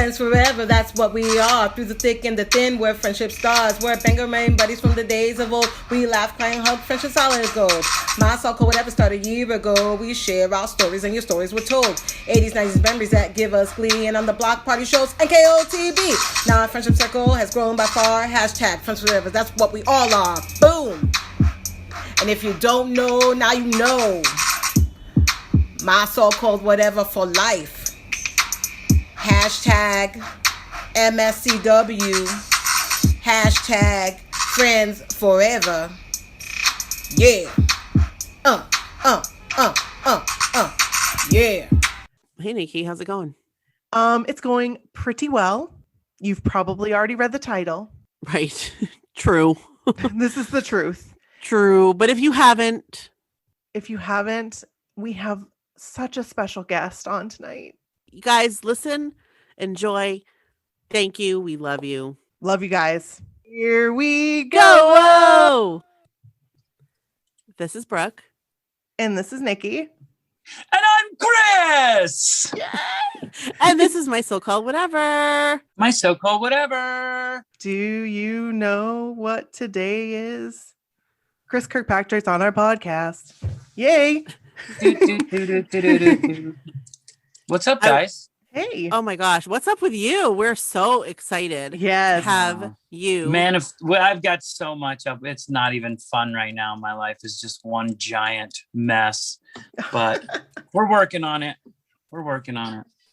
Friends forever, that's what we are. Through the thick and the thin, we're friendship stars. We're banger main buddies from the days of old. We laugh, crying, hug, friendship solid gold. My soul whatever started a year ago. We share our stories and your stories were told. 80s, 90s memories that give us glee. And on the block party shows and KOTB. Now our friendship circle has grown by far. Hashtag friends forever, that's what we all are. Boom. And if you don't know, now you know. My so-called whatever for life. Hashtag MSCW. Hashtag friends forever. Yeah. Yeah. Hey, Nikki, how's it going? It's going pretty well. You've probably already read the title. Right. True. This is the truth. True. But if you haven't, we have such a special guest on tonight. you guys listen, enjoy. Thank you. We love you. Love you guys. Here we go. Whoa! This is Brooke. And this is Nikki. And I'm Chris. Yay! And this is my so-called whatever. My so-called whatever. Do you know what today is? Chris Kirkpatrick's on our podcast. Yay. What's up, guys? Hey. Oh my gosh. What's up with you? We're so excited to Yes. have you. Man, I've got so much up. It's not even fun right now. My life is just one giant mess. But we're working on it.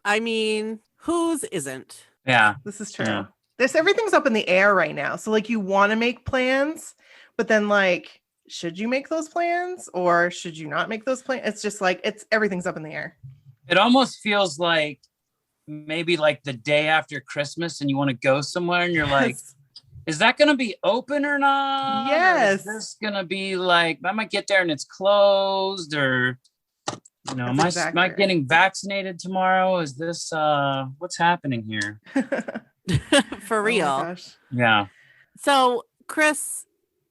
I mean, whose isn't? Yeah. This is true. Yeah. Everything's up in the air right now. So like you want to make plans, but then like, should you make those plans or should you not make those plans? It's just like, everything's up in the air. It almost feels like maybe like the day after Christmas and you want to go somewhere and you're like, is that going to be open or not? Yes. Or is this going to be like, I might get there and it's closed, or, you know, am I getting vaccinated tomorrow? Is this, what's happening here? For real. Oh my gosh. Yeah. So, Chris,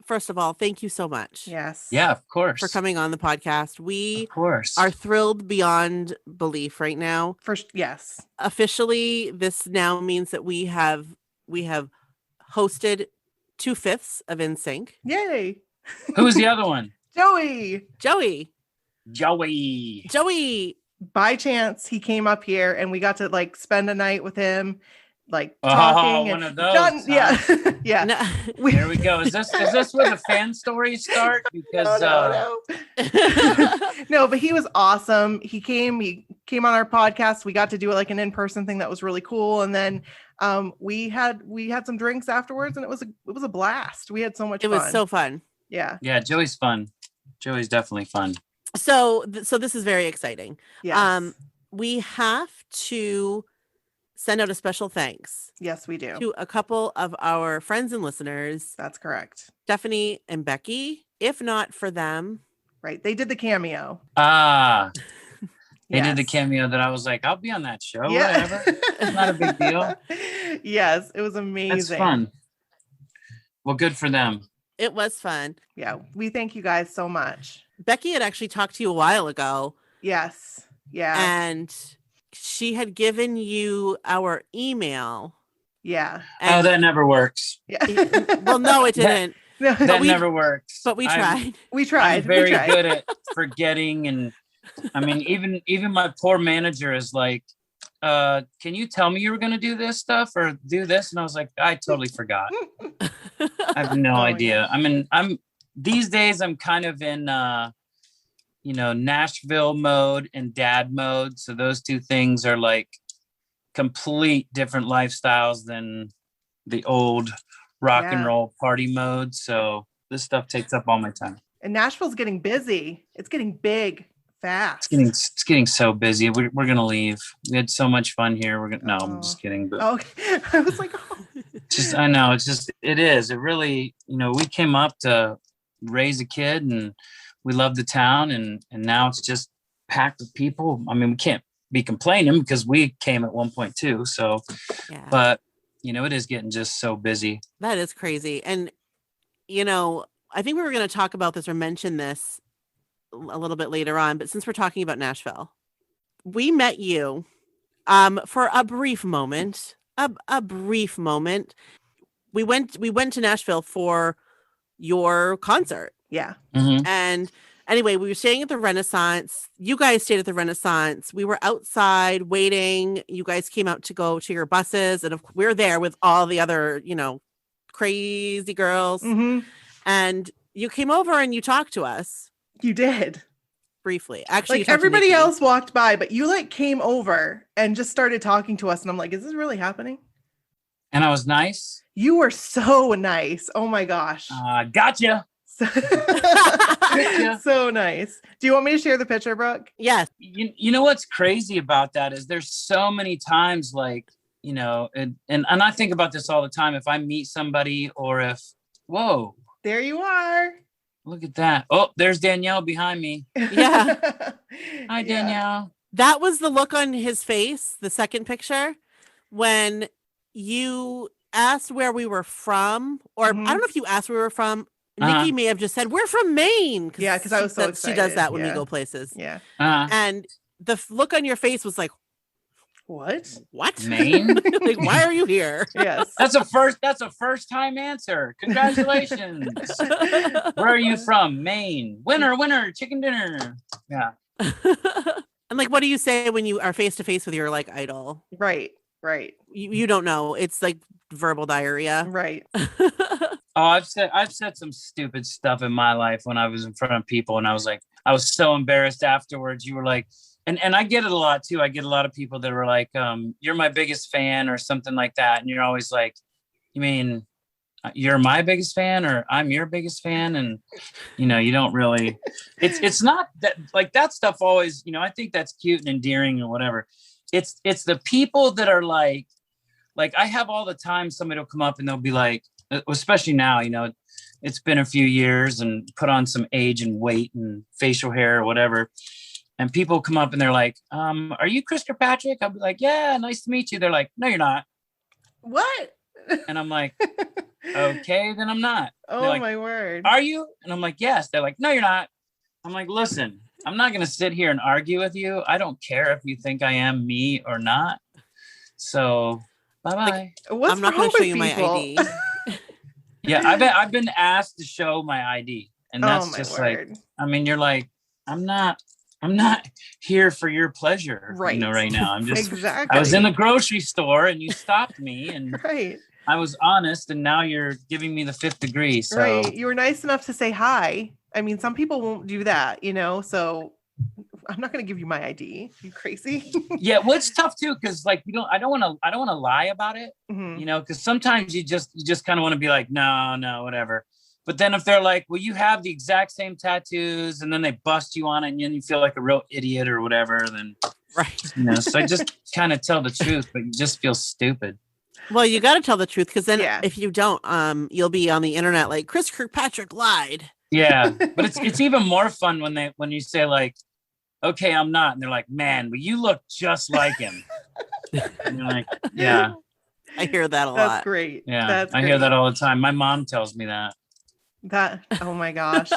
first of all, thank you so much. Yes. Yeah, of course. For coming on the podcast. We of course are thrilled beyond belief right now. Yes. Officially, this now means that we have hosted 2/5 of Nsync. Yay. Who was the other one? Joey. By chance, he came up here and we got to like spend a night with him, like talking. One and of those. Yeah. Yeah. No. There we go. Is this where the fan stories start? Because no, but he was awesome. He came on our podcast. We got to do like an in-person thing that was really cool. And then we had some drinks afterwards and it was a blast. We had so much fun. It was so fun. Yeah. Yeah, Joey's fun. Joey's definitely fun. So this is very exciting. Yes. We have to send out a special thanks. Yes, we do. To a couple of our friends and listeners. That's correct. Stephanie and Becky. If not for them. Right. They did the cameo. They Yes. did the cameo that I was like, I'll be on that show. Yeah. Whatever. It's not a big deal. Yes, it was amazing. That's fun. Well, good for them. It was fun. Yeah, we thank you guys so much. Becky had actually talked to you a while ago. Yes. Yeah. And she had given you our email. Yeah. Oh, that never works. Yeah. Well, no, it didn't. That never works. But we tried. I'm very good at forgetting, and I mean, even my poor manager is like, can you tell me you were going to do this stuff or do this? And I was like, I totally forgot. I have no idea. I mean, these days I'm kind of in, Nashville mode and dad mode. So those two things are like complete different lifestyles than the old rock and roll party mode. So this stuff takes up all my time. And Nashville's getting busy. It's getting big fast. It's getting so busy. We're gonna leave. We had so much fun here. I'm just kidding. But okay. I was like, I know it is. It really, we came up to raise a kid and we love the town and now it's just packed with people. I mean, we can't be complaining because we came at one point too. So, but it is getting just so busy. That is crazy. And, I think we were going to talk about this or mention this a little bit later on, but since we're talking about Nashville, we met you For a brief moment, we went to Nashville for your concert. Yeah. Mhm. And anyway, we were staying at the Renaissance. You guys stayed at the Renaissance. We were outside waiting. You guys came out to go to your buses, and we were there with all the other, crazy girls. Hmm. And you came over and you talked to us You did. briefly. Actually, you Like talked to everybody Nikki. else walked by, but you like came over and just started talking to us. And I'm like, is this really happening? And I was nice. You were so nice. Oh my gosh. Gotcha. So, so nice. Do you want me to share the picture, Brooke? Yes. You know what's crazy about that is there's so many times like, and I think about this all the time. If I meet somebody or whoa, There you are. look at that. Oh, there's Danielle behind me. Yeah. Hi, Yeah. Danielle. That was the look on his face, the second picture, when you asked where we were from, or Mhm. I don't know if you asked where we were from. Uh-huh. Nikki may have just said, we're from Maine. Yeah, 'cause I was so She does excited. that when we Yeah. go places. Yeah. And the look on your face was like, What? what? Maine? Like, why are you here? Yes. That's a first time answer. Congratulations. Where are you from? Maine. Winner, chicken dinner. Yeah. And like, what do you say when you are face to face with your like idol? Right. Right. You don't know. It's like verbal diarrhea. Right. Oh, I've said some stupid stuff in my life when I was in front of people, and I was so embarrassed afterwards. You were like, and I get it a lot too. I get a lot of people that were like, you're my biggest fan or something like that. And you're always like, you mean you're my biggest fan or I'm your biggest fan? And, you don't really, it's not that like that stuff always, I think that's cute and endearing or whatever. It's the people that are like I have all the time, somebody will come up and they'll be like, especially now, it's been a few years and put on some age and weight and facial hair or whatever. And people come up and they're like, are you Chris Kirkpatrick? I'll be like, yeah, nice to meet you. They're like, no, you're not. What? And I'm like, okay, then I'm not. Oh, They're like, my word. are you? And I'm like, yes. They're like, no, you're not. I'm like, listen, I'm not going to sit here and argue with you. I don't care if you think I am me or not. So bye-bye. What's I'm not wrong going to show with you my people? ID. Yeah, I've been asked to show my ID. And that's Oh, my just word. like, I mean, you're like, I'm not here for your pleasure, Right. right now. I'm just, Exactly. I was in the grocery store and you stopped me and Right. I was honest and now you're giving me the 5th degree. So Right. You were nice enough to say hi. I mean, some people won't do that, so I'm not going to give you my ID. You crazy? yeah, well, it's tough too. Cause like, I don't want to lie about it, Mhm. cause sometimes you just kind of want to be like, no, whatever. But then if they're like, well, you have the exact same tattoos and then they bust you on it and then you feel like a real idiot or whatever, then, Right. so I just kind of tell the truth, but you just feel stupid. Well, you got to tell the truth because then Yeah. if you don't, you'll be on the internet like Chris Kirkpatrick lied. Yeah. But it's even more fun when you say like, okay, I'm not. And they're like, man, but you look just like him. And you're like, yeah, I hear that a That's lot. great. yeah. That's I hear that great. all the time. My mom tells me that. Oh my gosh.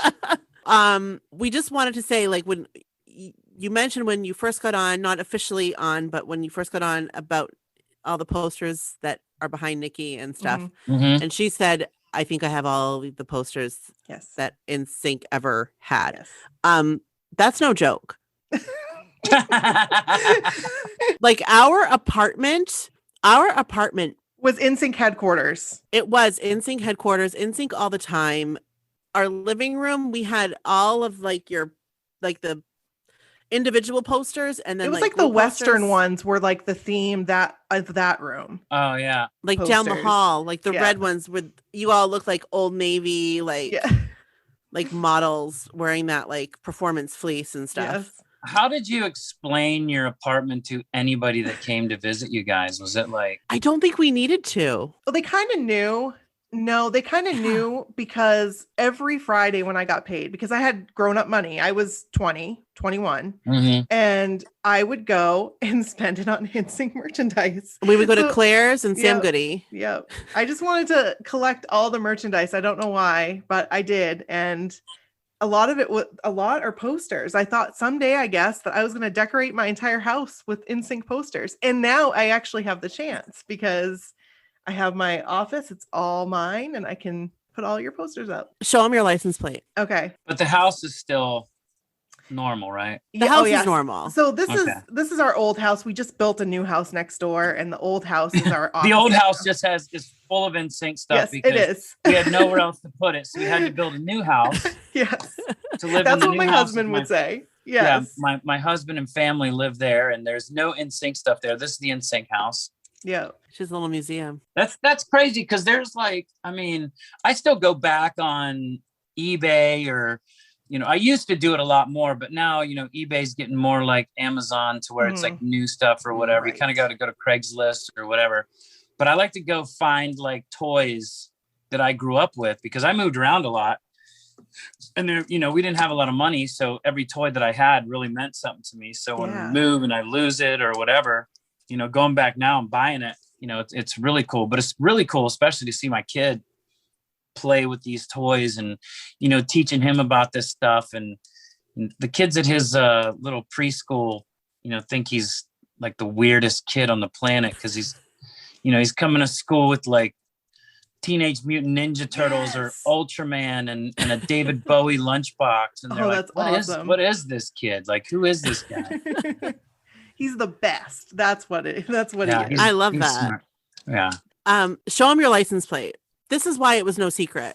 We just wanted to say, like, when you mentioned when you first got on, not officially on, but when you first got on about all the posters that are behind Nikki and stuff. Mhm. Mhm. And she said, I think I have all the posters Yes. that Nsync ever had. Yes. That's no joke. Like our apartment Was Nsync headquarters. it was Nsync headquarters, Nsync all the time. Our living room, we had all of like the individual posters, and then It was like the group Western posters, ones were like the theme of that room. Oh yeah. like down the posters. hall, like the Yeah. red ones with you all look like Old Navy, like Yeah. like models wearing that like performance fleece and stuff. Yes. How did you explain your apartment to anybody that came to visit you guys? Was it like, I don't think we needed to. Well, they kind of knew. No, they kind of knew because every Friday when I got paid, because I had grown up money, I was 21, mhm. and I would go and spend it on Nsync merchandise. We would go to So- Claire's and Sam yeah. Goody. Yep. I just wanted to collect all the merchandise. I don't know why, but I did. And a lot of it was a lot are posters. I thought someday, I guess, that I was going to decorate my entire house with Nsync posters. And now I actually have the chance because I have my office. It's all mine and I can put all your posters up. Show them your license plate. Okay. But the house is still normal, right? The house is normal. So this Okay. is our old house. We just built a new house next door, and the old house is our The old office house now. just is full of Nsync stuff Yes, because it is. we had nowhere else to put it. So we had to build a new house Yes. to live in That's the what new my house. husband would say. Yeah, Yes. my husband and family live there, and there's no Nsync stuff there. This is the Nsync house. Yeah. She's a little museum. That's crazy because there's like, I mean, I still go back on eBay or, I used to do it a lot more, but now, eBay's getting more like Amazon to where it's like new stuff or whatever. Right. You kind of got to go to Craigslist or whatever. But I like to go find like toys that I grew up with because I moved around a lot. And there, we didn't have a lot of money. So every toy that I had really meant something to me. So when I move and I lose it or whatever, going back now and buying it, it's really cool. But it's really cool, especially to see my kid play with these toys and, teaching him about this stuff. And the kids at his little preschool, think he's like the weirdest kid on the planet because he's coming to school with like Teenage Mutant Ninja Turtles or Ultraman and a David Bowie lunchbox. And they're like, that's awesome. What is this kid? Like, who is this guy? He's the best. That's what he is. I love that. Smart. Yeah. Show them your license plate. This is why it was no secret.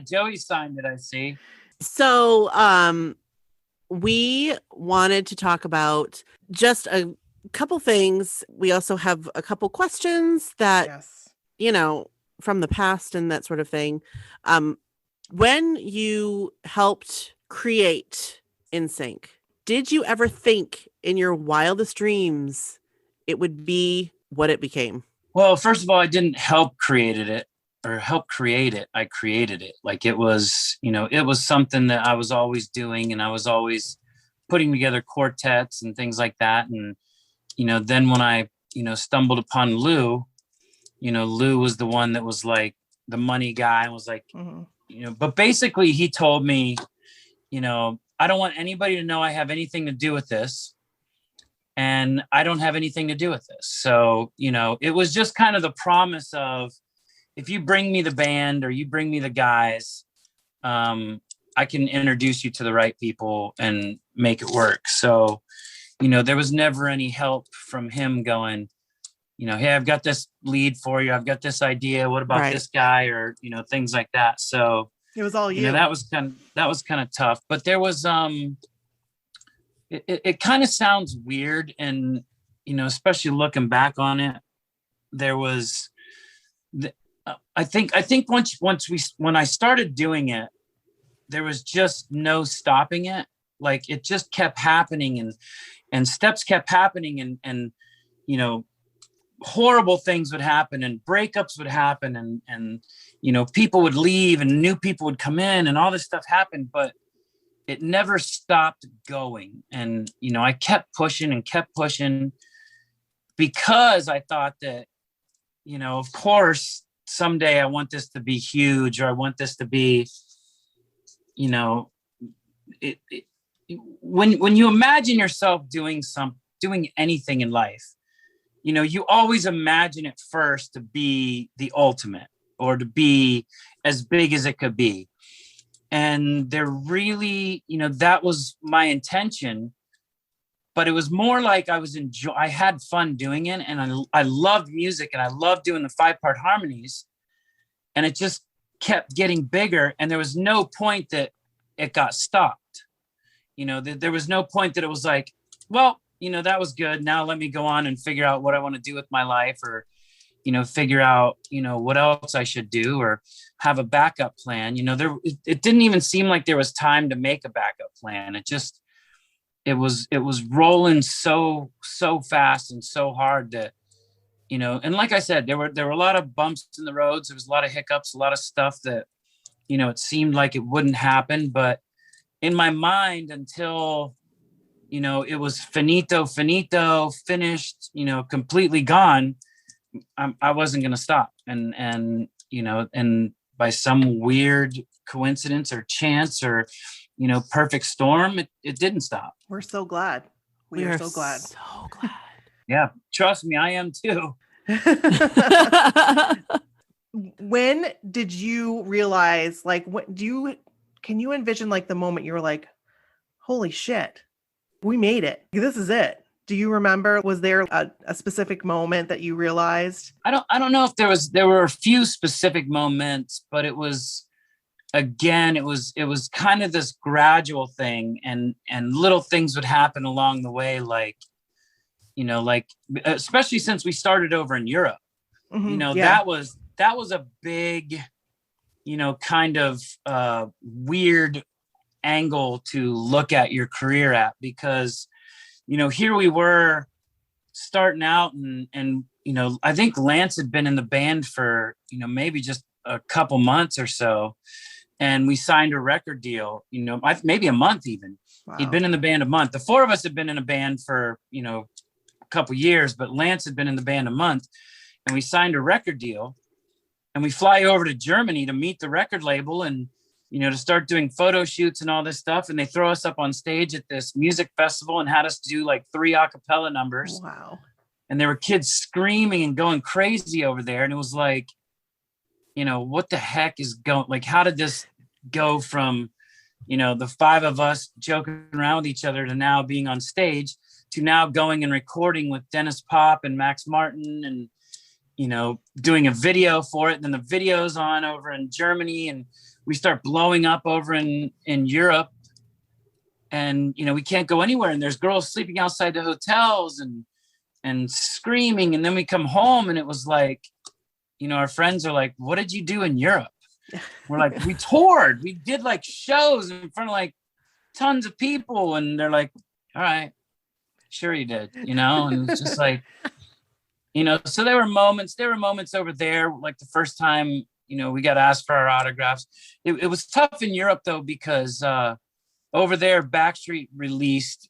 Joey signed it, I see. So we wanted to talk about just a couple things. We also have a couple questions that, from the past and that sort of thing. When you helped create Nsync, did you ever think in your wildest dreams it would be what it became? Well, first of all, I didn't help create it. I created it. Like it was, it was something that I was always doing and I was always putting together quartets and things like that. And, then when I, stumbled upon Lou, Lou was the one that was like the money guy and was like, but basically he told me, I don't want anybody to know I have anything to do with this. And I don't have anything to do with this. So, it was just kind of the promise of, if you bring me the band or you bring me the guys, I can introduce you to the right people and make it work. So, there was never any help from him going, hey, I've got this lead for you. I've got this idea. What about this guy? Or, things like that. So it was all you. That was kind of tough, but there was, it kind of sounds weird. And, especially looking back on it, there was, I think when I started doing it, there was just no stopping it. Like it just kept happening and steps kept happening and horrible things would happen and breakups would happen and people would leave and new people would come in and all this stuff happened, but it never stopped going. And, I kept pushing because I thought that, of course, someday I want this to be huge, or I want this to be, when you imagine yourself doing anything in life, you always imagine it first to be the ultimate or to be as big as it could be. And there really, that was my intention, but it was more like I had fun doing it. And I loved music and I loved doing the 5-part harmonies, and it just kept getting bigger. And there was no point that it got stopped. There was no point that it was like, well, that was good. Now let me go on and figure out what I want to do with my life, or, figure out, what else I should do, or have a backup plan. It didn't even seem like there was time to make a backup plan. It was rolling so fast and so hard that, and like I said, there were a lot of bumps in the roads. There was a lot of hiccups, a lot of stuff that, it seemed like it wouldn't happen, but in my mind, until, it was finito, finished, completely gone, I wasn't going to stop. And by some weird coincidence or chance or, perfect storm, it didn't stop. We're so glad. We are so glad. So glad. Yeah, trust me, I am too. When did you realize, like, can you envision like the moment you were like, holy shit, we made it. This is it. Do you remember, was there a specific moment that you realized? I don't know if there were a few specific moments, but it was kind of this gradual thing, and little things would happen along the way, like especially since we started over in Europe. That was a big kind of weird angle to look at your career at, because here we were starting out, and I think Lance had been in the band for maybe just a couple months or so, and we signed a record deal, maybe a month even. Wow. He'd been in the band a month. The four of us had been in a band for a couple years, but Lance had been in the band a month, and we signed a record deal, and we fly over to Germany to meet the record label and to start doing photo shoots and all this stuff. And they throw us up on stage at this music festival and had us do like 3 a cappella numbers. Wow. And there were kids screaming and going crazy over there. And it was like, what the heck is going, like, how did this go from, the 5 of us joking around with each other to now being on stage, to now going and recording with Dennis Pop and Max Martin and, doing a video for it. And then the video's on over in Germany, and we start blowing up over in Europe, and, we can't go anywhere. And there's girls sleeping outside the hotels and screaming. And then we come home, and it was like, our friends are like, what did you do in Europe? We're like, we toured, we did like shows in front of like tons of people. And they're like, all right, sure you did, and it's just like, so there were moments over there, like the first time, we got asked for our autographs. It was tough in Europe though, because over there, Backstreet released,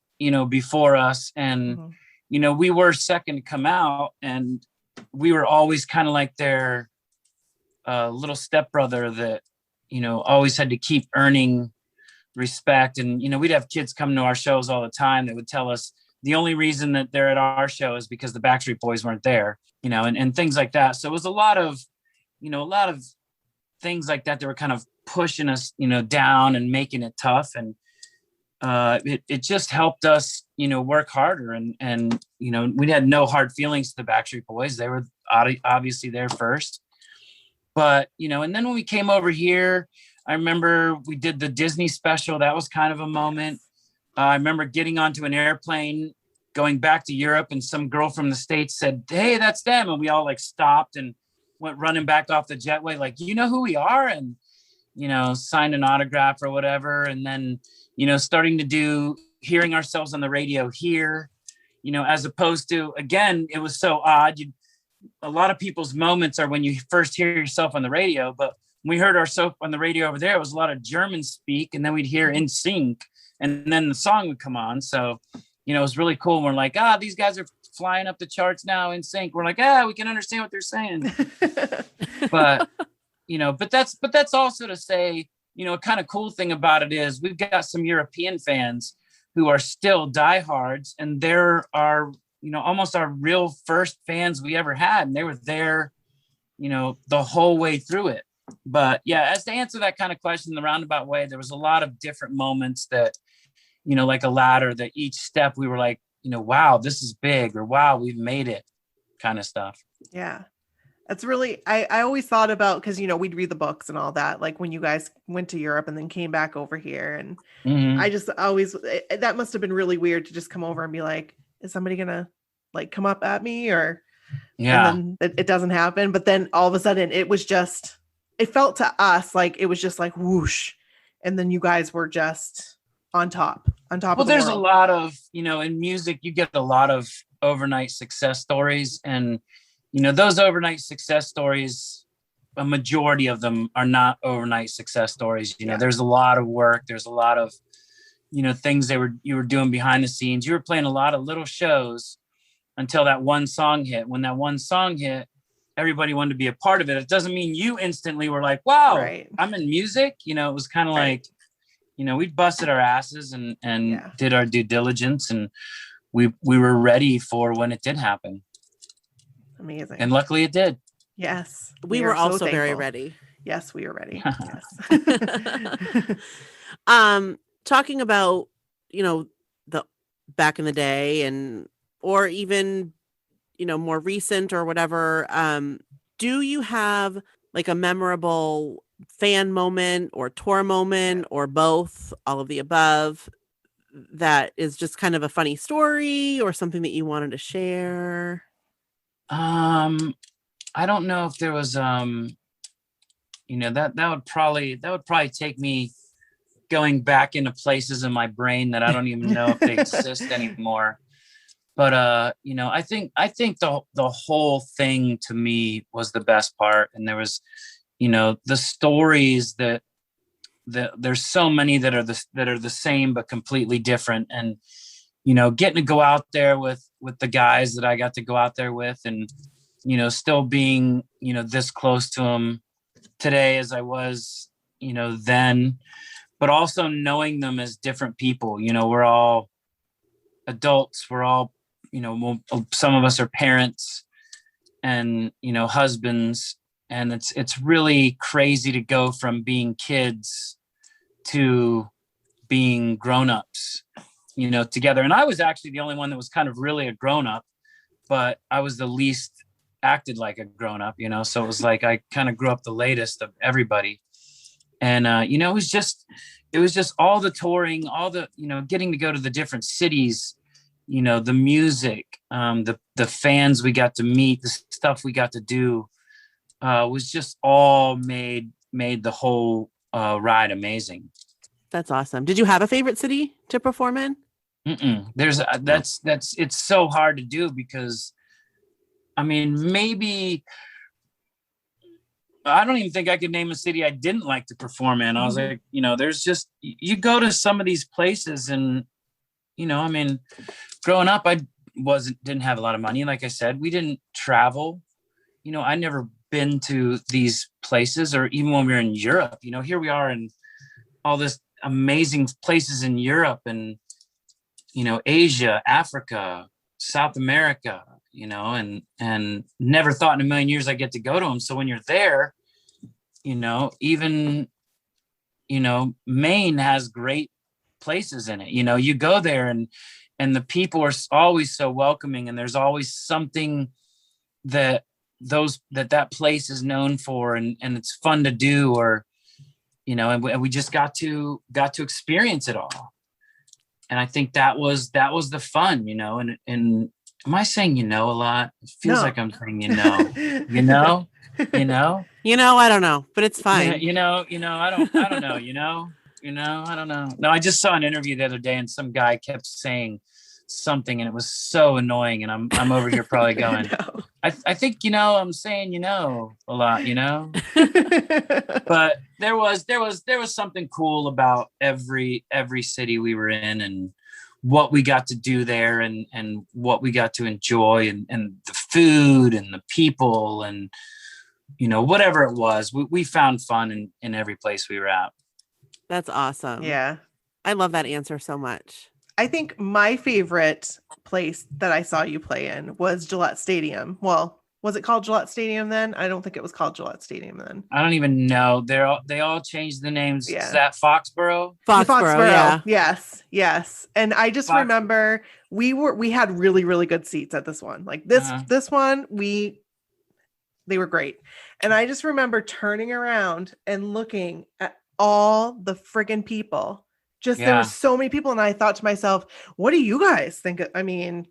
before us, and, we were second to come out, and we were always kind of like their little stepbrother that, always had to keep earning respect. And, we'd have kids come to our shows all the time that would tell us the only reason that they're at our show is because the Backstreet Boys weren't there, and things like that. So it was a lot of things like that were kind of pushing us, down and making it tough. And it just helped us, work harder. And we had no hard feelings to the Backstreet Boys. They were obviously there first. But, and then when we came over here, I remember we did the Disney special. That was kind of a moment. I remember getting onto an airplane, going back to Europe, and some girl from the States said, hey, that's them. And we all like stopped and went running back off the jetway, like, who we are? And, signed an autograph or whatever. And then, starting to hearing ourselves on the radio here, as opposed to, again, it was so odd. A lot of people's moments are when you first hear yourself on the radio, but when we heard ourselves on the radio over there, it was a lot of German speak, and then we'd hear Nsync, and then the song would come on. So, it was really cool. And we're like, these guys are flying up the charts now in sync. We're like, we can understand what they're saying. But, but that's also to say, a kind of cool thing about it is we've got some European fans who are still diehards, and they're almost our real first fans we ever had. And they were there, the whole way through it. But yeah, as to answer that kind of question in the roundabout way, there was a lot of different moments that, like a ladder, that each step we were like, wow, this is big, or wow, we've made it, kind of stuff. Yeah. That's really, I always thought about, because, we'd read the books and all that, like when you guys went to Europe and then came back over here. And I just always, that must have been really weird to just come over and be like, is somebody going to like come up at me? Or, and then it doesn't happen. But then all of a sudden it was just, it felt to us like it was just like whoosh. And then you guys were just on top of the there's world. A lot of, in music, you get a lot of overnight success stories. And, those overnight success stories, a majority of them are not overnight success stories. There's a lot of work. There's a lot of, things you were doing behind the scenes. You were playing a lot of little shows until that one song hit. When that one song hit, everybody wanted to be a part of it. It doesn't mean you instantly were like, wow, right, I'm in music. It was kind of like, we busted our asses and Yeah. did our due diligence, and we were ready for when it did happen. Amazing. And luckily it did. Yes. We are were so also very thankful. ready. Yes, we are ready. Yes. Talking about, the back in the day or even, more recent or whatever, do you have like a memorable fan moment or tour moment or both, all of the above, that is just kind of a funny story or something that you wanted to share? I don't know if there was that would probably take me going back into places in my brain that I don't even know if they exist anymore. But I think the whole thing to me was the best part. And there was, the stories that there's so many that are the same but completely different. And getting to go out there with the guys that I got to go out there with, and still being this close to them today as I was then, but also knowing them as different people. We're all adults, we're all some of us are parents and husbands, and it's really crazy to go from being kids to being grown-ups together. And I was actually the only one that was kind of really a grown-up, but I was the least acted like a grown-up, so it was like I kind of grew up the latest of everybody. And it was just all the touring, all the getting to go to the different cities, the music, the fans we got to meet, the stuff we got to do, was just all made the whole ride amazing. That's awesome. Did you have a favorite city to perform in? There's it's so hard to do, because I mean, maybe I don't even think I could name a city I didn't like to perform in. I was like, there's just, you go to some of these places and, I mean, growing up, I didn't have a lot of money. Like I said, we didn't travel. I never been to these places, or even when we were in Europe, here we are in all this amazing places in Europe and, Asia, Africa, South America, and never thought in a million years I'd get to go to them. So when you're there, even, Maine has great places in it. You go there and the people are always so welcoming, and there's always something that that place is known for, and it's fun to do, or, and we just got to experience it all. And I think that was the fun, and am I saying a lot? It feels like I'm saying I don't know, but it's fine. I don't know, I don't know. No, I just saw an interview the other day, and some guy kept saying something, and it was so annoying, and I'm over here probably going, no. I think I'm saying a lot, but there was something cool about every city we were in, and what we got to do there, and what we got to enjoy, and the food and the people, and whatever it was, we found fun in every place we were at. That's awesome. Yeah. I love that answer so much. I think my favorite place that I saw you play in was Gillette Stadium. Well, was it called Gillette Stadium then? I don't think it was called Gillette Stadium then. I don't even know. They all changed the names. Yeah. Is that Foxborough? Foxborough, yeah. Yes. And I just remember we had really, really good seats at this one. Like this one, they were great. And I just remember turning around and looking at all the friggin' people. There were so many people, and I thought to myself, what do you guys think? I mean,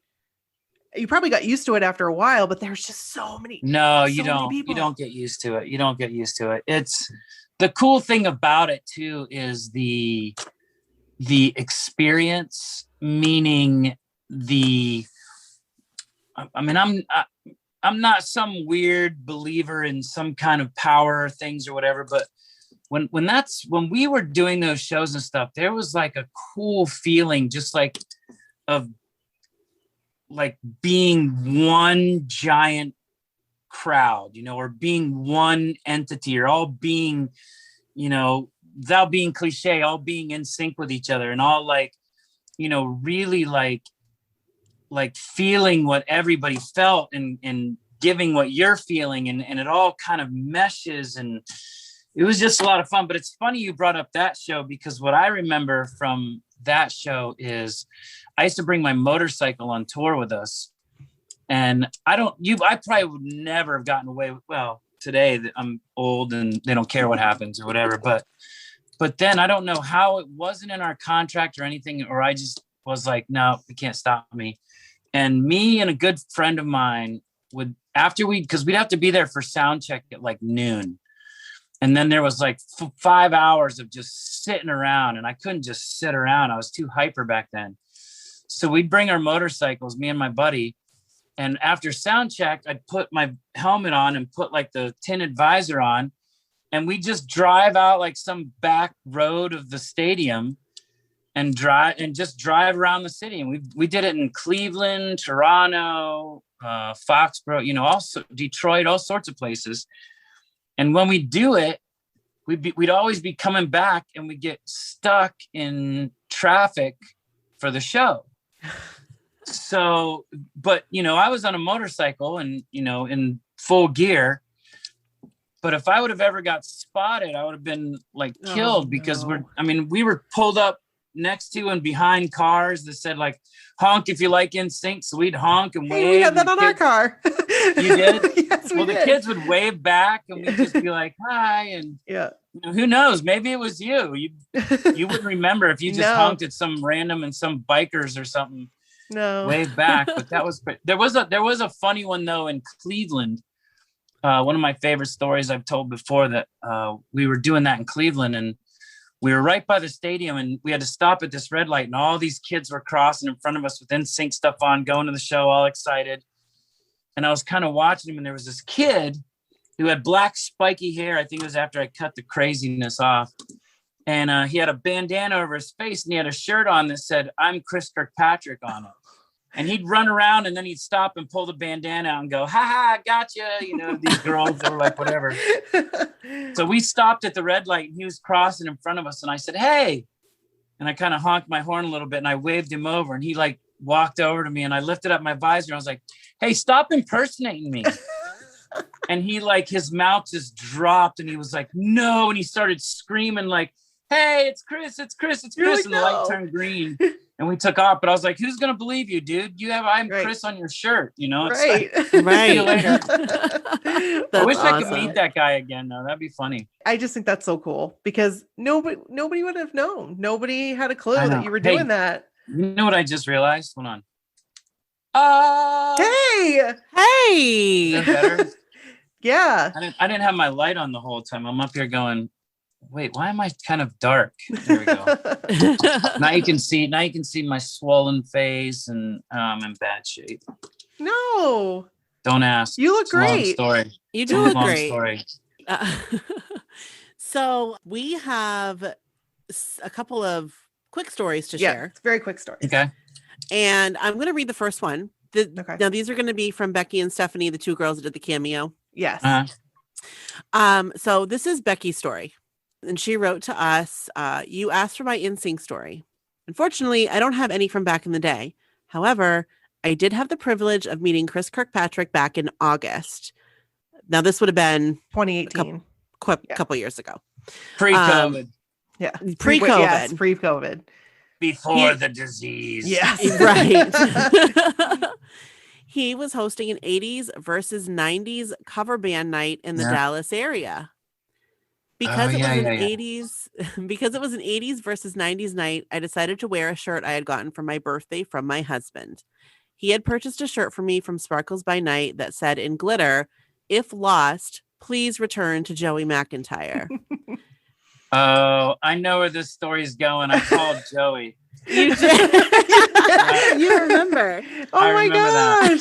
you probably got used to it after a while, but there's just so many. No, you don't. You don't get used to it. You don't get used to it. It's the cool thing about it too is the experience, meaning I mean, I'm not some weird believer in some kind of power things or whatever, but when we were doing those shows and stuff, there was like a cool feeling, just like of like being one giant crowd, or being one entity, or all being, without being cliche, all being in sync with each other and all like, you know, really like feeling what everybody felt and giving what you're feeling, and it all kind of meshes, and it was just a lot of fun. But it's funny you brought up that show, because what I remember from that show is I used to bring my motorcycle on tour with us, and I probably would never have gotten away with, well, today I'm old and they don't care what happens or whatever, but then I don't know how it wasn't in our contract or anything, or I just was like, no, you can't stop me. And me and a good friend of mine would, because we'd have to be there for sound check at like noon. And then there was like 5 hours of just sitting around, and I couldn't just sit around. I was too hyper back then. So we'd bring our motorcycles, me and my buddy. And after sound check, I'd put my helmet on and put like the tinted visor on. And we just drive out like some back road of the stadium and just drive around the city. And we did it in Cleveland, Toronto, Foxborough, you know, also Detroit, all sorts of places. And when we do it, we'd always be coming back and we get stuck in traffic for the show. So, but, you know, I was on a motorcycle and, you know, in full gear. But if I would have ever got spotted, I would have been like killed, because we were pulled up next to and behind cars that said like, honk if you like Nsync. So we'd honk and wave. Hey, we had that on our car. You did? Yes, we did. The kids would wave back and we'd just be like, hi. And yeah, you know, who knows? Maybe it was you. You wouldn't remember if you just honked at some random and some bikers or something. No. Wave back. But there was a funny one though in Cleveland. One of my favorite stories I've told before, that we were doing that in Cleveland, and we were right by the stadium, and we had to stop at this red light, and all these kids were crossing in front of us with Nsync stuff on, going to the show, all excited. And I was kind of watching him, and there was this kid who had black spiky hair. I think it was after I cut the craziness off. And he had a bandana over his face, and he had a shirt on that said, "I'm Chris Kirkpatrick" on it. And he'd run around, and then he'd stop and pull the bandana out and go, "Ha ha, gotcha." You know, these girls that were like, whatever. So we stopped at the red light, and he was crossing in front of us. And I said, "Hey." And I kind of honked my horn a little bit, and I waved him over, and he like walked over to me, and I lifted up my visor. And I was like, "Hey, stop impersonating me." And he like, his mouth just dropped, and he was like, "No." And he started screaming like, "Hey, it's Chris, it's Chris, it's Chris." Like, and the light turned green. And we took off, but I was like, "Who's gonna believe you, dude? You have I'm Chris on your shirt, you know?" It's right. Like, Right. See you later. I wish I could awesome. meet that guy again, though. That'd be funny. I just think that's so cool, because nobody would have known. Nobody had a clue I that know. you were Hey. doing that. You know what I just realized? Hold on. Hey. Hey. Is that better? Yeah. I didn't have my light on the whole time. I'm up here going, wait, why am I kind of dark? There we go. Now you can see my swollen face, and I'm in bad shape. No. Don't ask. You look It's a long great. story. You It's a do look long great. story. So we have a couple of quick stories to Yeah, share. it's very quick story. Okay. And I'm going to read the first one. Okay. Now, these are going to be from Becky and Stephanie, the two girls that did the cameo. Yes. So this is Becky's story. And she wrote to us, "You asked for my Nsync story. Unfortunately, I don't have any from back in the day. However, I did have the privilege of meeting Chris Kirkpatrick back in August." Now, this would have been 2018. couple years ago. Pre-COVID. Yeah. Pre-COVID. Yes, pre-COVID. Before the disease. Yes. Right. He was hosting an 80s versus 90s cover band night in the Dallas area. Because it was an 80s versus 90s night, I decided to wear a shirt I had gotten for my birthday from my husband. He had purchased a shirt for me from Sparkles by Night that said in glitter, "If lost, please return to Joey McIntyre." Oh, I know where this story is going. I called Joey. You did. You remember. Oh my gosh.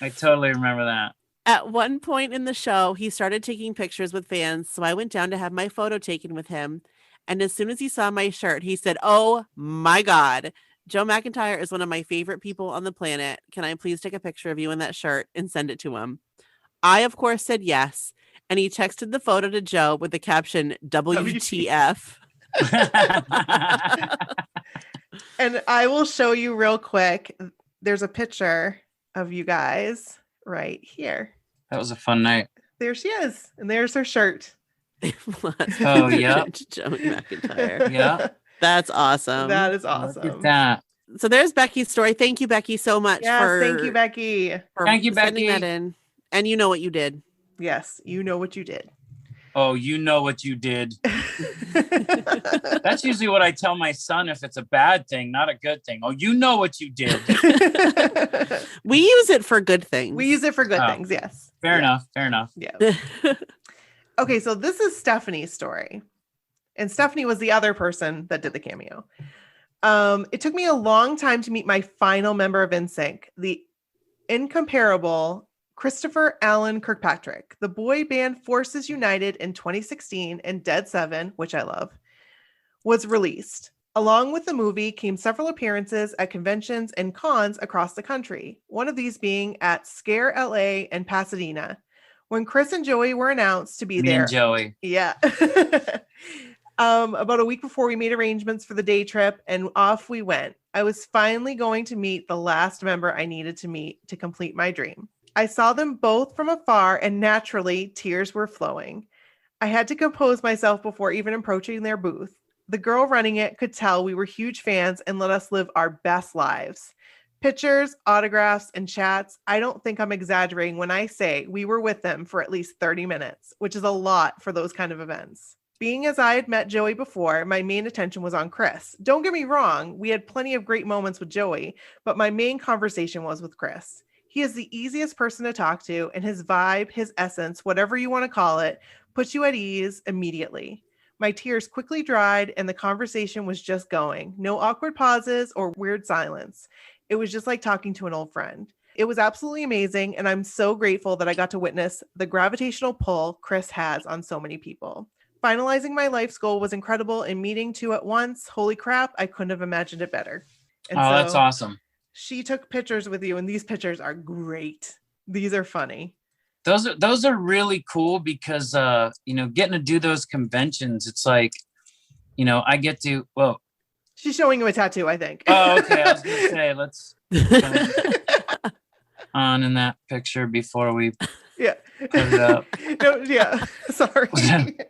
I totally remember that. At one point in the show, he started taking pictures with fans, so I went down to have my photo taken with him. And as soon as he saw my shirt, he said, "Oh my God, Joe McIntyre is one of my favorite people on the planet. Can I please take a picture of you in that shirt and send it to him?" I, of course, said yes. and he texted the photo to Joe with the caption WTF. And I will show you real quick. There's a picture of you guys right here. That was a fun night. There she is. And there's her shirt. Oh, yeah. Joey McIntyre. Yeah. That's awesome. That is Look awesome. at that. So there's Becky's story. Thank you, Becky, so much Yes, thank you, Becky. for Thank you, sending Becky. that in. And you know what you did. Yes, you know what you did. Oh, you know what you did. That's usually what I tell my son if it's a bad thing, not a good thing. Oh, you know what you did. We use it for good things. We use it for good Oh. things, yes. Fair enough. Fair enough. Yeah. Okay, so this is Stephanie's story. And Stephanie was the other person that did the cameo. It took me a long time to meet my final member of Nsync, the incomparable Christopher Allen Kirkpatrick. The boy band Forces United in 2016 and Dead 7, which I love, was released. Along with the movie came several appearances at conventions and cons across the country, one of these being at Scare LA and Pasadena. When Chris and Joey were announced to be Me there, and Joey. yeah. About a week before we made arrangements for the day trip, and off we went. I was finally going to meet the last member I needed to meet to complete my dream. I saw them both from afar, and naturally, tears were flowing. I had to compose myself before even approaching their booth. The girl running it could tell we were huge fans and let us live our best lives. Pictures, autographs, and chats. I don't think I'm exaggerating when I say we were with them for at least 30 minutes, which is a lot for those kind of events. Being as I had met Joey before, my main attention was on Chris. Don't get me wrong, we had plenty of great moments with Joey, but my main conversation was with Chris. He is the easiest person to talk to, and his vibe, his essence, whatever you want to call it, puts you at ease immediately. My tears quickly dried, and the conversation was just going. No awkward pauses or weird silence. It was just like talking to an old friend. It was absolutely amazing, and I'm so grateful that I got to witness the gravitational pull Chris has on so many people. Finalizing my life's goal was incredible, and meeting two at once, holy crap, I couldn't have imagined it better. And Oh, that's awesome. She took pictures with you, and these pictures are great. These are funny. Those are really cool because getting to do those conventions, it's like, I get to She's showing you a tattoo, I think. Oh, okay. I was gonna say let's on in that picture before we Yeah. put it up. No, yeah. Sorry.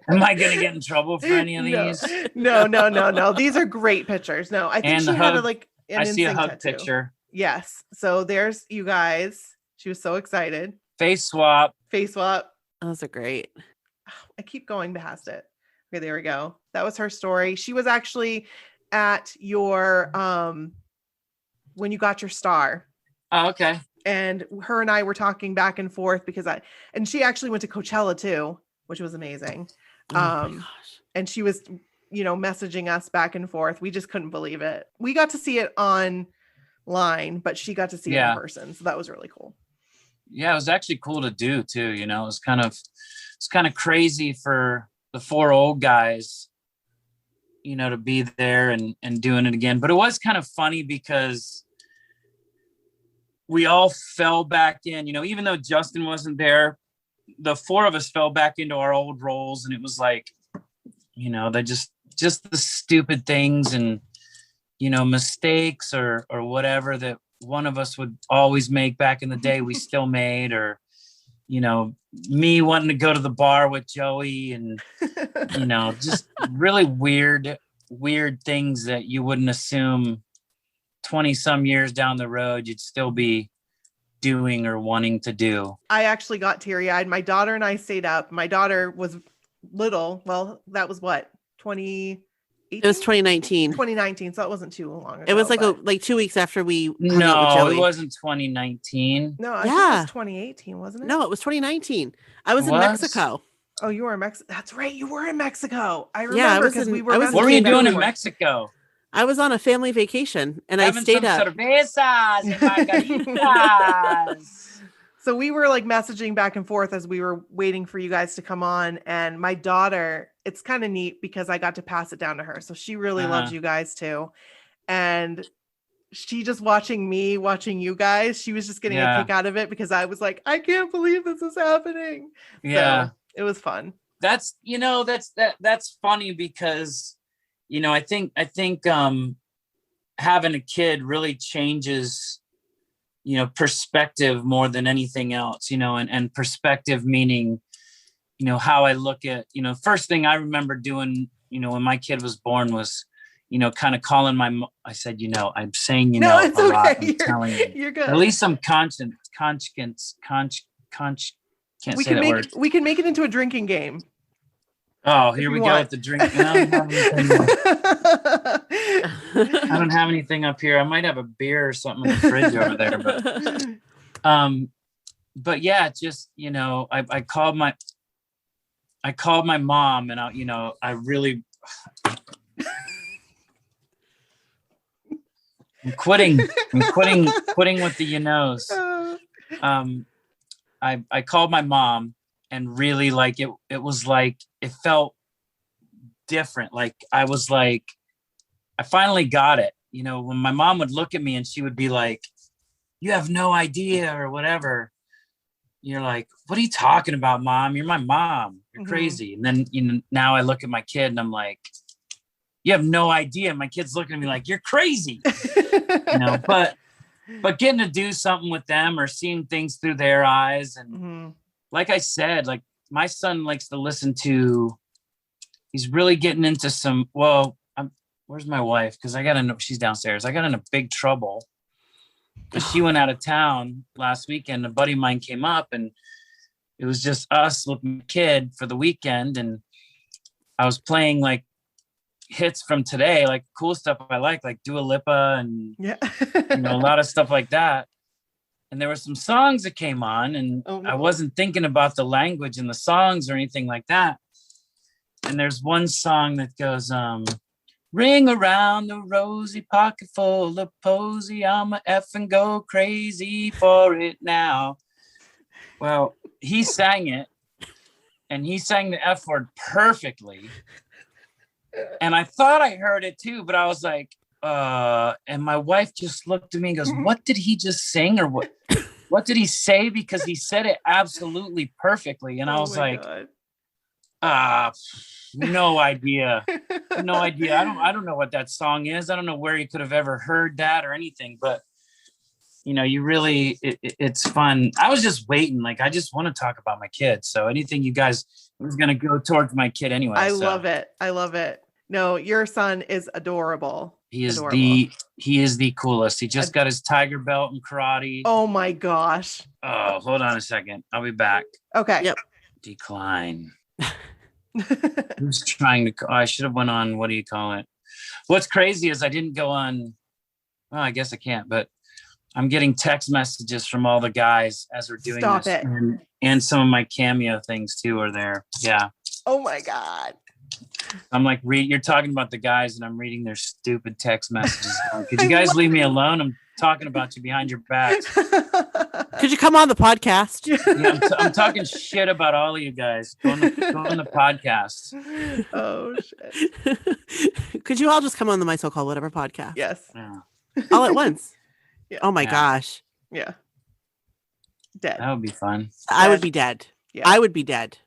Am I gonna get in trouble for any of these? No. These are great pictures. No, I think And she the had hug. an I see a Nsync hug tattoo. picture. Yes. So there's you guys. She was so excited. Face swap. Face swap. Those are great. I keep going past it. Okay, there we go. That was her story. She was actually at your when you got your star. Oh, okay. And her and I were talking back and forth because she actually went to Coachella too, which was amazing. Oh my gosh. And she was, messaging us back and forth. We just couldn't believe it. We got to see it online, but she got to see it in person. So that was really cool. Yeah, it was actually cool to do too. It was kind of crazy for the four old guys, to be there and doing it again. But it was kind of funny because we all fell back in, even though Justin wasn't there, the four of us fell back into our old roles. And it was like, they just the stupid things and, mistakes or whatever that one of us would always make back in the day, we still made, or, me wanting to go to the bar with Joey and, just really weird things that you wouldn't assume 20 some years down the road you'd still be doing or wanting to do. I actually got teary-eyed. My daughter and I stayed up. My daughter was little. Well, that was what, 2018? It was 2019. 2019, so it wasn't too long ago. It was but- like 2 weeks after we hung out with No, Joey. it wasn't 2019. No, I think it Yeah. was 2018, wasn't it? No, it was 2019. I was in What? Mexico. Oh, you were in Mexico. That's right. You were in Mexico. I Yeah, I remember was because in- we were. I was in What were you messaging back doing and in forth. Mexico? I was on a family vacation and Having I stayed some up. cervezas and margaritas. So we were like messaging back and forth as we were waiting for you guys to come on. And my daughter, it's kind of neat because I got to pass it down to her. So she really loves you guys too. And she just watching me, watching you guys, she was just getting a kick out of it because I was like, I can't believe this is happening. Yeah. So It was fun. That's that's funny because I think having a kid really changes perspective more than anything else, and perspective meaning how I look at first thing I remember doing when my kid was born was kind of calling I said I'm saying No, it's a lot. okay. I'm telling you. You're good. At least I'm conscious can't say that word. We can make it into a drinking game. Oh, here we go with the drink. I don't have anything up here. I might have a beer or something in the fridge over there, but yeah, just I called my mom, and I really I'm quitting with the I called my mom, and really it was like it felt different. Like I was like I finally got it. When my mom would look at me and she would be like, "You have no idea," or whatever. You're like, "What are you talking about, Mom? You're my mom. You're crazy." And then now I look at my kid and I'm like, "You have no idea." My kid's looking at me like, "You're crazy." But getting to do something with them or seeing things through their eyes, and like I said, like my son likes to listen to. He's really getting into some. Well, where's my wife? Because she's downstairs. I got into big trouble because she went out of town last weekend. A buddy of mine came up, and it was just us with my kid for the weekend, and I was playing like hits from today, like cool stuff I like Dua Lipa and a lot of stuff like that. And there were some songs that came on, and I wasn't thinking about the language in the songs or anything like that. And there's one song that goes, ring around the rosy pocket full of posy, I'ma effing go crazy for it now. Well, he sang it, and he sang the F word perfectly. And I thought I heard it too, but I was like, and my wife just looked at me and goes, "What did he just sing? Or what did he say?" Because he said it absolutely perfectly. And I was like, no idea. No idea. I don't know what that song is. I don't know where you could have ever heard that or anything, but you really, it's fun. I was just waiting. Like, I just want to talk about my kids. So anything you guys was going to go towards my kid anyway. I love it. No, your son is adorable. He is the coolest. He just got his tiger belt in karate. Oh my gosh. Oh, hold on a second. I'll be back. Okay. Yep. Decline. Who's trying to? I should have went on. What do you call it? What's crazy is I didn't go on. Well, I guess I can't, but I'm getting text messages from all the guys as we're doing Stop this. it. And some of my cameo things too are there. Yeah. Oh my God. I'm like, you're talking about the guys, and I'm reading their stupid text messages. Could you guys leave me alone? I'm talking about you behind your backs. Could you come on the podcast? Yeah, I'm talking shit about all of you guys. Go on the podcast. Oh shit. Could you all just come on the My So-Called Whatever podcast? Yes. Yeah. All at once. Yeah. Oh my gosh. Yeah. Dead. That would be fun. I would be dead. Yeah. I would be dead.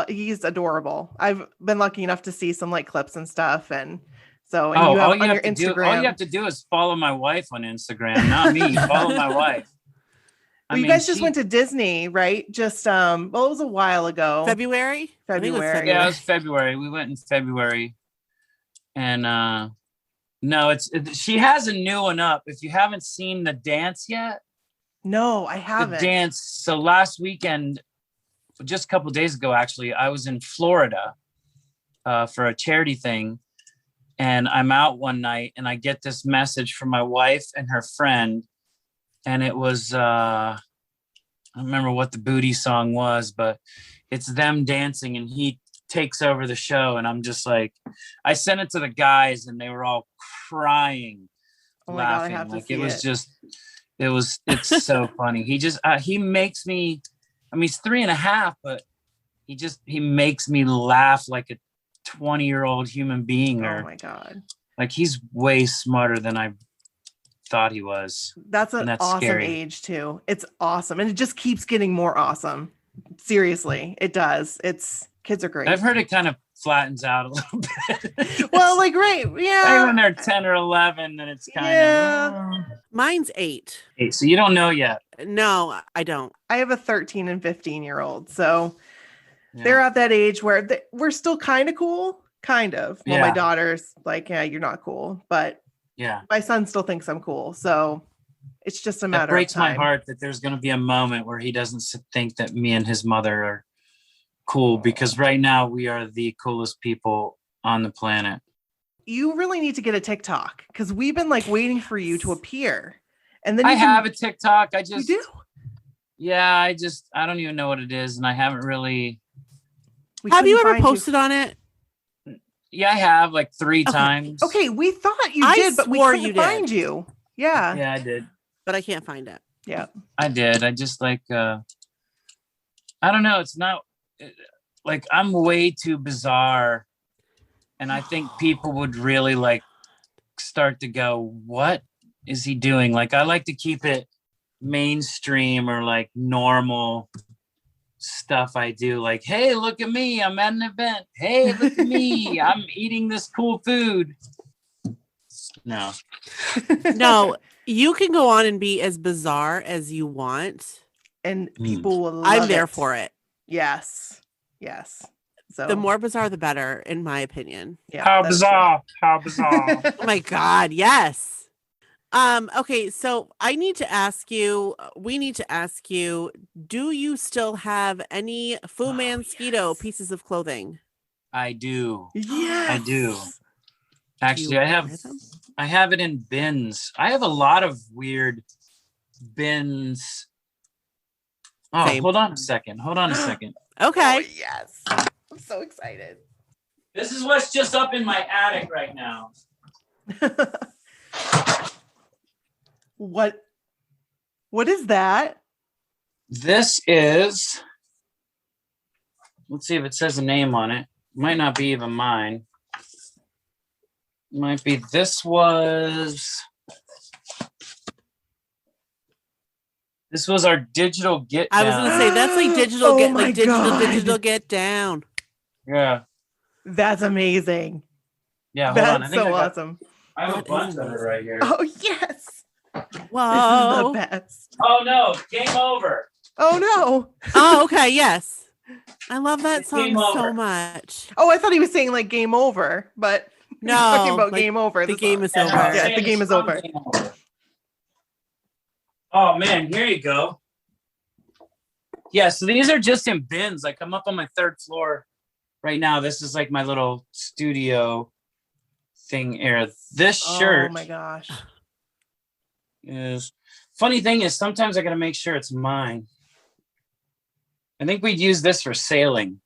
He's adorable. I've been lucky enough to see some like clips and stuff, and so all you have you on have your to Instagram. all you have to do is follow my wife on Instagram, not me. Follow my wife. Well, you guys just went to Disney, right? Just well, it was a while ago. February. I think it was February. Yeah, it was February. We went in February, and no, she has a new one up. If you haven't seen the dance yet, no, I haven't. The dance. So last weekend, just a couple of days ago, actually, I was in Florida for a charity thing, and I'm out one night, and I get this message from my wife and her friend, and it was I don't remember what the booty song was, but it's them dancing, and he takes over the show, and I'm just like, I sent it to the guys, and they were all crying, laughing. God, I have like to it was it. just, it's so funny. He just he makes me. I mean, he's 3.5, but he makes me laugh like a 20-year-old human being. Oh my God. Like, he's way smarter than I thought he was. That's an awesome scary. age too. It's awesome. And it just keeps getting more awesome. Seriously, it does. Kids are great. I've heard it kind of flattens out a little bit. Well, like, right. Yeah. Right when they're 10 or 11, then it's kind Yeah. of. Mine's 8. Hey, so you don't know yet. No, I don't. I have a 13 and 15-year-old. So Yeah. they're at that age where we're still kind of cool. Kind of. Well, my Yeah. daughter's like, yeah, you're not cool. But Yeah. my son still thinks I'm cool. So it's just a matter That breaks of time. my heart that there's going to be a moment where he doesn't think that me and his mother are cool, because right now we are the coolest people on the planet. You really need to get a TikTok because we've been like waiting for you to appear. And then I have a TikTok. I You just, do? yeah, I don't even know what it is. And I haven't really, We Have you couldn't ever find posted on it? yeah, I have like 3 Okay. times. Okay, we thought you I did, but we swore couldn't you did. find you. Yeah. Yeah, I did. But I can't find it. Yeah. I did. I just like, I don't know. It's not like I'm way too bizarre. And I think people would really like start to go, what is he doing? Like, I like to keep it mainstream or like normal stuff I do. Like, hey, look at me. I'm at an event. Hey, look at me. I'm eating this cool food. No. No, you can go on and be as bizarre as you want. And people will love I'm there it. for it. Yes. Yes. So The more bizarre, the better, in my opinion. yeah, How that's bizarre. How bizarre. Oh my God, yes. Okay, so we need to ask you, do you still have any Fu Manskito yes. pieces of clothing? I do. true. Yes. I do. Do Actually, you I have wear them? I have it in bins. I have a lot of weird bins. Oh, Same. hold on a second. Okay. Oh, yes. I'm so excited. This is what's just up in my attic right now. What is that? This is, let's see if it says a name on it. Might not be even mine. Might be, this was our digital get I was down. gonna say that's like digital Oh get my like digital God. get down. Yeah. That's amazing. Yeah, hold on. That's I think so I got, awesome. I have a That bunch is of it amazing. right here. Oh, yes. Whoa. This is the best. Oh no, game over. Oh, no. Oh, okay, yes. I love that It's song game so over. much. Oh, I thought he was saying like game over, but he's talking No, about like, game over. the song. game is Yeah, no, over. I'm Yeah, saying the game it's is over. game over. Oh man, here you go. Yeah, so these are just in bins. Like, I'm up on my 3rd floor right now. This is like my little studio thing area. This shirt Oh my gosh. is, funny thing is sometimes I gotta make sure it's mine. I think we'd use this for sailing.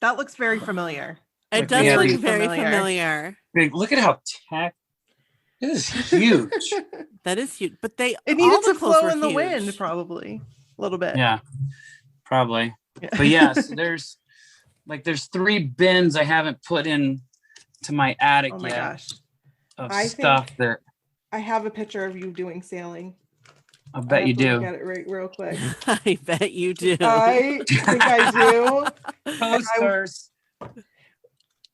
That looks very familiar. It Like, does yeah, look the- very familiar. familiar. Big, look at how this is huge. That is huge. But they It all needed the to clothes flow were in the huge. wind, probably a little bit. Yeah, probably. But yeah, so there's 3 bins I haven't put in to my attic Oh my yet gosh. of I stuff think- that I have a picture of you doing sailing. I bet you do. Get it right real quick. I bet you do. I think I do. Posters.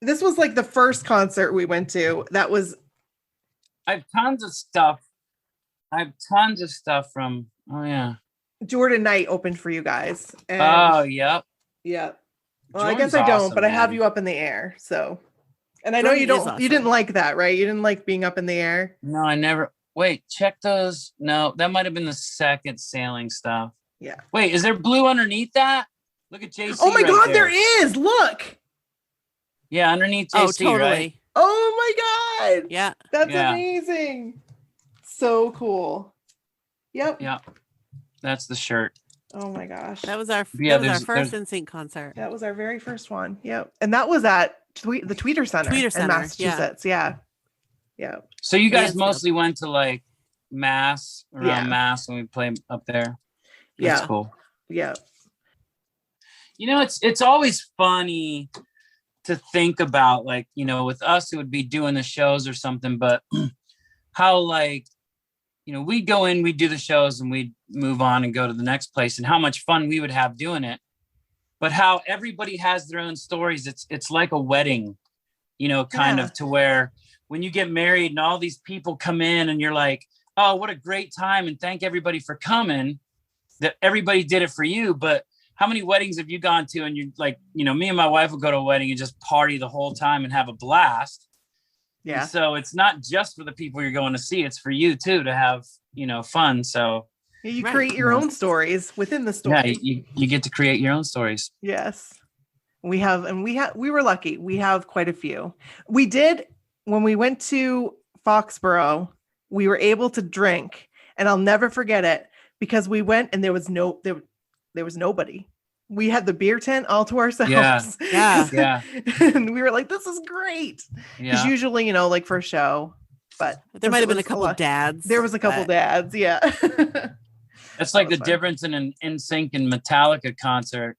This was like the first concert we went to. That was I have tons of stuff. From, oh yeah. Jordan Knight opened for you guys. And Oh, yep. yeah. Well, I Jordan's guess I don't, awesome, but I have man. you up in the air. So, and I know Jordan you is don't. awesome. You didn't like that, right? You didn't like being up in the air. No, I never. Wait, check those. No, that might have been the second sailing stuff. Yeah. Wait, is there blue underneath that? Look at JC. Oh my right God, there is. Look. Yeah, underneath JC, Oh, totally. right? Oh my God. Yeah. That's Yeah. amazing. So cool. Yep. Yeah, that's the shirt. Oh my gosh. That was our Yeah, that was our there's- first Nsync concert. That was our very first one. Yep. And that was at the Tweeter Center Tweeter in Center, yeah. Massachusetts. Yeah. Yeah. So you guys Mansfield. mostly went to like Mass, around Yeah. Mass, when we play up there. That's Yeah. cool. Yeah. You know, it's always funny to think about, like, you know, with us it would be doing the shows or something, but how, like, you know, we'd go in, we'd do the shows and we'd move on and go to the next place, and how much fun we would have doing it. but how everybody has their own stories. It's like a wedding, you know, kind of, to where when you get married and all these people come in and you're like, oh, what a great time, and thank everybody for coming, that everybody did it for you. But how many weddings have you gone to and you're like, you know, me and my wife will go to a wedding and just party the whole time and have a blast. Yeah. And so it's not just for the people you're going to see, it's for you too, to have, you know, fun. So You create your own stories within the story. yeah, you get to create your own stories. Yes. We were lucky. We have quite a few. We did, when we went to Foxborough, we were able to drink, and I'll never forget it, because we went and there was nobody. We had the beer tent all to ourselves. Yeah. And we were like, this is great. Because usually, you know, like for a show, but There might have been a couple of dads. There was a couple dads. Yeah. It's like the difference in an Nsync and Metallica concert.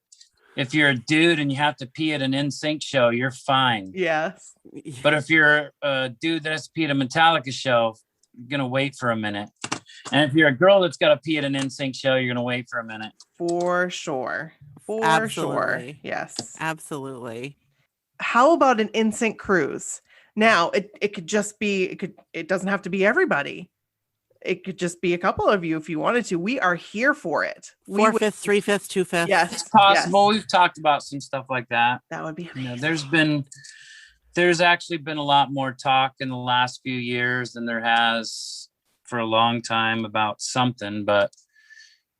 If you're a dude and you have to pee at an Nsync show, you're fine. Yes. But if you're a dude that has to pee at a Metallica show, you're going to wait for a minute. And if you're a girl that's got to pee at an Nsync show, you're going to wait for a minute. For sure. Absolutely. Sure. Yes. Absolutely. How about an Nsync cruise? Now, it could just be, it doesn't have to be everybody. It could just be a couple of you if you wanted to. We are here for it. 4/5, 3/5, 2/5. Yes. It's possible. Yes. We've talked about some stuff like that. That would be amazing. You know, there's actually been a lot more talk in the last few years than there has for a long time about something, but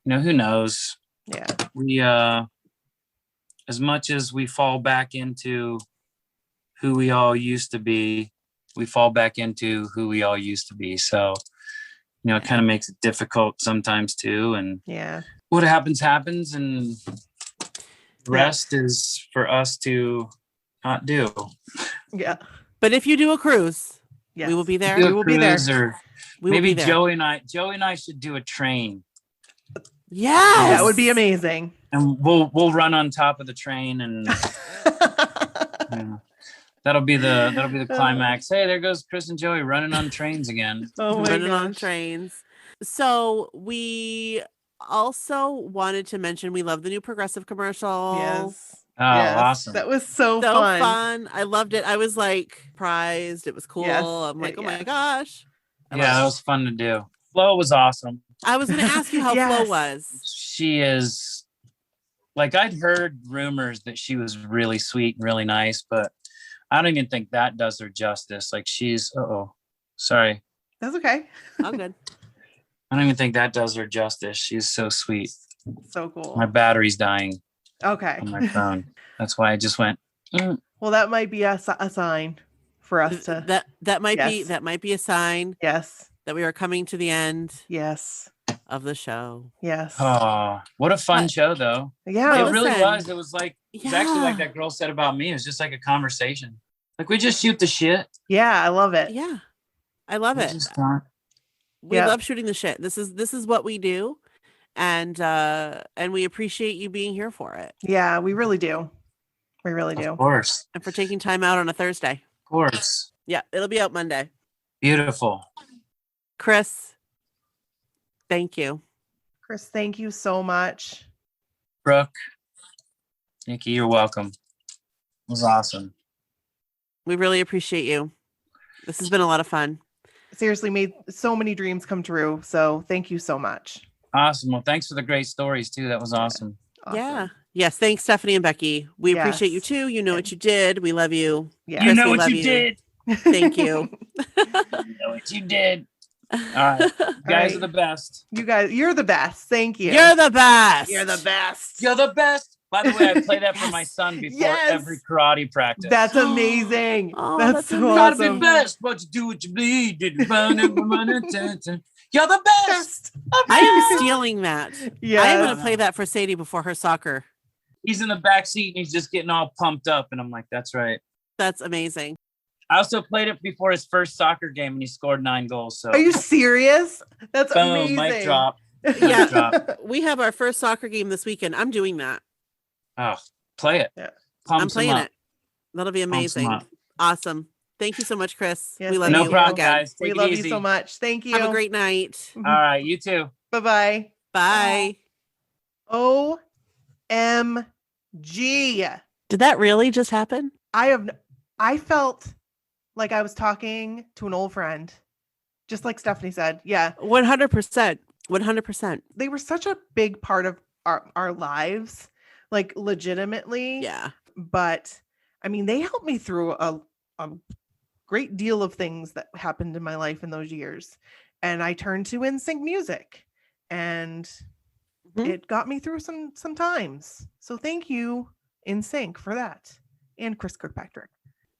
you know, who knows? Yeah. We as much as we fall back into who we all used to be, we fall back into who we all used to be. So, you know, it kind of makes it difficult sometimes too. And what happens, and the rest is for us to not do. Yeah. But if you do a cruise, we will be there. We will be there. Or maybe there. Joey and I should do a train. Yes. That would be amazing. And we'll run on top of the train, and that'll be the climax. Hey, there goes Chris and Joey running on trains again. Running on trains. So we also wanted to mention we love the new Progressive commercial. Yes. Oh, awesome. That was so fun. I loved it. I was like surprised. It was cool. Yes. I'm like, oh my gosh. That was fun to do. Flo was awesome. I was going to ask you how Flo was. She is, like, I'd heard rumors that she was really sweet and really nice, but I don't even think that does her justice. Like, she's, sorry. That's okay. All good. I don't even think that does her justice. She's so sweet. So cool. My battery's dying. Okay. On my phone. That's why I just went. Well, that might be a sign for us to. That might be a sign. Yes. That we are coming to the end. Yes. Of the show. Yes. Oh, what a fun show, though. Yeah, it really was. It was like exactly like that girl said about me. It was just like a conversation. Like, we just shoot the shit. Yeah, I love it. Yeah, I love it. We love shooting the shit. This is what we do, and we appreciate you being here for it. Yeah, we really do. We really do. Of course. And for taking time out on a Thursday. Of course. Yeah, it'll be out Monday. Beautiful. Chris, thank you. Chris, thank you so much. Brooke, Nikki, you're welcome. It was awesome. We really appreciate you. This has been a lot of fun. Seriously, made so many dreams come true. So thank you so much. Awesome. Well, thanks for the great stories too. That was awesome. Yeah. Yes. Thanks, Stephanie and Becky. We appreciate you too. You know what you did. We love you. Yeah. You know what you did. Thank you. You know what you did. All right. You guys are the best. You guys, you're the best. Thank you. You're the best. You're the best. You're the best. By the way, I play that for my son before every karate practice. That's amazing. Oh, that's so you gotta awesome. be best, but you do what you bleed. You're the best. I am stealing that. Yeah. I am going to play that for Sadie before her soccer. He's in the back seat and he's just getting all pumped up. And I'm like, that's right. That's amazing. I also played it before his first soccer game and he scored 9 goals. So are you serious? That's boom, amazing. mic drop. Yeah. Drop. We have our first soccer game this weekend. I'm doing that. Oh, play it. Yeah. I'm playing it. That'll be amazing. Awesome. Thank you so much, Chris. Yes, we love you. No problem, again. guys. Take we it love easy. you so much. Thank you. Have a great night. All right. You too. Bye-bye. Bye. OMG. OMG. Did that really just happen? I felt like I was talking to an old friend, just like Stephanie said. Yeah. 100%. 100%. They were such a big part of our lives, like legitimately. Yeah. But I mean, they helped me through a great deal of things that happened in my life in those years. And I turned to Nsync music, and it got me through some times. So thank you, Nsync, for that. And Chris Kirkpatrick.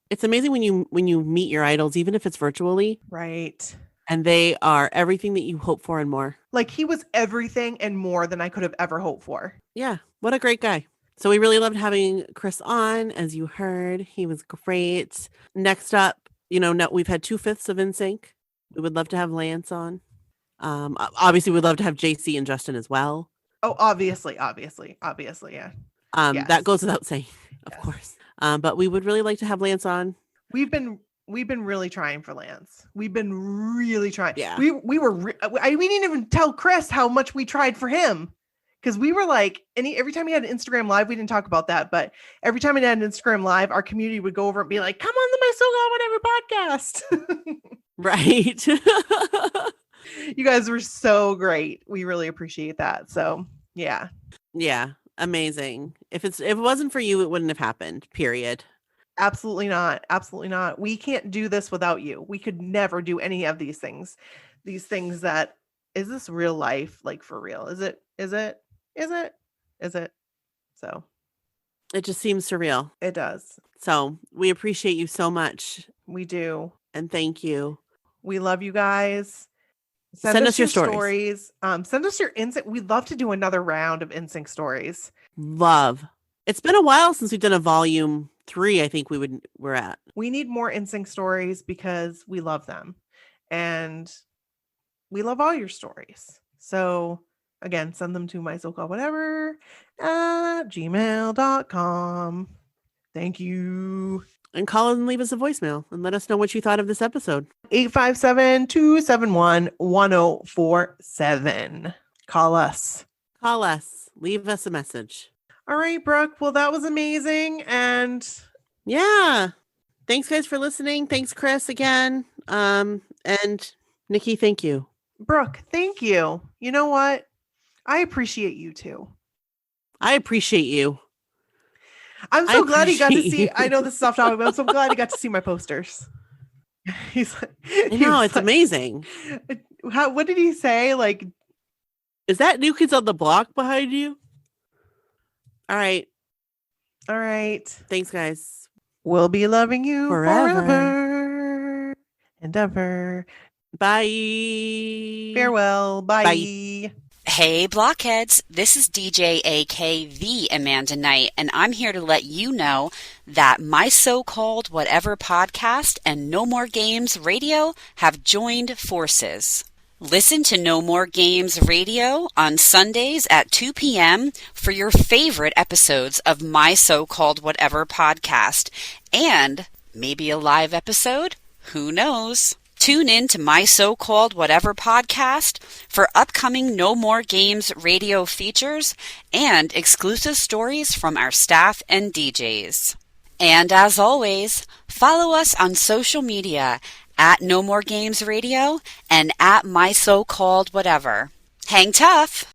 It's amazing when you meet your idols, even if it's virtually. Right. And they are everything that you hope for and more. Like, he was everything and more than I could have ever hoped for. Yeah. What a great guy. So we really loved having Chris on, as you heard. He was great. Next up, we've had 2/5 of Nsync. We would love to have Lance on. Obviously, we'd love to have JC and Justin as well. Oh, obviously, yeah. Yes. That goes without saying, of Yes. course. But we would really like to have Lance on. We've been really trying for Lance. We've been really trying. Yeah. We didn't even tell Chris how much we tried for him, because we were like, every time he had an Instagram live, we didn't talk about that, but every time he had an Instagram live, our community would go over and be like, "Come on the My So Called Whatever podcast." Right. You guys were so great. We really appreciate that. So yeah. Yeah. Amazing. If it wasn't for you, it wouldn't have happened. Period. Absolutely not. Absolutely not. We can't do this without you. We could never do any of these things. These things that, is this real life? Like, for real? Is it? So It just seems surreal. it does. So we appreciate you so much. We do. And thank you. We love you guys. Send us your stories. Send us your Nsync. We'd love to do another round of Nsync stories. Love. It's been a while since we've done a volume 3. I think we're at. We need more Nsync stories because we love them, and we love all your stories. So again, send them to mysocalledwhatever@gmail.com. Thank you. And call and leave us a voicemail and let us know what you thought of this episode. 857-271-1047. Call us. Call us. Leave us a message. All right, Brooke. Well, that was amazing. And yeah. Thanks, guys, for listening. Thanks, Chris, again. And Nikki, thank you. Brooke, thank you. You know what? I appreciate you too. I appreciate you. I'm so glad he got to see. I know this is off topic, but I'm so glad he got to see my posters. He's like, it's amazing. What did he say? Like, is that New Kids on the Block behind you? All right. Thanks, guys. We'll be loving you forever and ever. Bye. Farewell. Bye. Bye. Hey, Blockheads, this is DJ AK the Amanda Knight, and I'm here to let you know that My So-Called Whatever podcast and No More Games Radio have joined forces. Listen to No More Games Radio on Sundays at 2 p.m. for your favorite episodes of My So-Called Whatever podcast, and maybe a live episode? Who knows? Tune in to My So-Called Whatever podcast for upcoming No More Games radio features and exclusive stories from our staff and DJs. And as always, follow us on social media at No More Games Radio and at My So-Called Whatever. Hang tough!